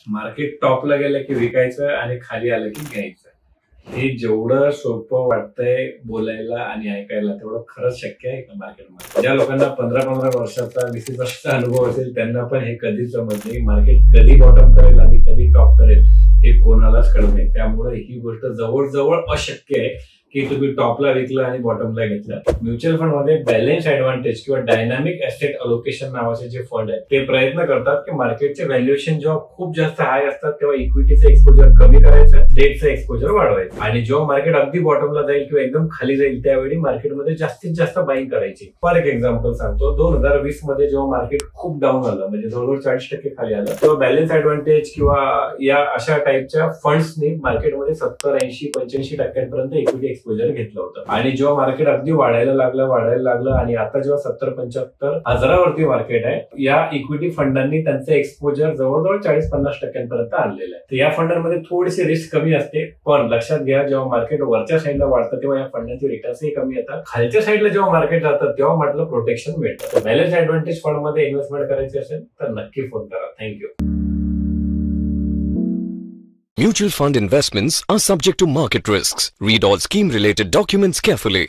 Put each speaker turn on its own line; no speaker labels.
Market टॉपला गेलं की विकायचं आणि खाली आलं की घ्यायचं. हे जेवढं सोपं वाटतंय बोलायला आणि ऐकायला तेवढं खरंच शक्य आहे का मार्केटमध्ये? ज्या लोकांना 15-15 वर्षाचा 20 वर्षाचा अनुभव असेल त्यांना पण हे कधीच जमत नाही. मार्केट कधी बॉटम करेल आणि कधी टॉप करेल हे कोणालाच कळत नाही. त्यामुळे ही गोष्ट जवळजवळ अशक्य आहे की तुम्ही टॉपला विकलं आणि बॉटमला घेतलं. म्युच्युअल फंड मध्ये बॅलन्स ऍडव्हान्टेज किंवा डायनामिक ऍसेट अलोकेशन नावाचे जे फंड आहेत ते प्रयत्न करतात की मार्केटचे व्हॅल्युएशन जेव्हा खूप जास्त हाय असतात तेव्हा इक्विटीचं एक्सपोजर कमी करायचं, डेटचं एक्सपोजर वाढवायचं आणि जेव्हा मार्केट अगदी बॉटमला जाईल किंवा एकदम खाली जाईल त्यावेळी मार्केटमध्ये जास्तीत जास्त बाईंग करायची. फॉर एक एक्झाम्पल सांगतो, 2020 मध्ये जेव्हा मार्केट खूप डाऊन आलं म्हणजे जवळजवळ 40% खाली आलं तेव्हा बॅलन्स ऍडव्हान्टेज किंवा या अशा टाईपच्या फंड्सनी मार्केटमध्ये 70, 80, 85% इक्विटी एक्सपोजर घेतलं होतं आणि जेव्हा मार्केट अगदी वाढायला लागलं आणि आता जेव्हा 70-75 हजारावरती मार्केट आहे या इक्विटी फंडांनी त्यांचं एक्सपोजर जवळजवळ 40-50% आणलेलं आहे. तर या फंडांमध्ये थोडीशी रिस्क कमी असते, पण लक्षात घ्या जेव्हा मार्केट वरच्या साईडला वाढतं तेव्हा या फंडांची रिटर्न्सही कमी येतात. खालच्या साईडला जेव्हा मार्केट जातं तेव्हा म्हटलं प्रोटेक्शन मिळतं. बॅलन्स ऍडव्हान्टेज फंड मध्ये इन्व्हेस्टमेंट करायची असेल तर नक्की फोन करा. Thank you.
Mutual fund investments are subject to market risks. Read all scheme-related documents carefully.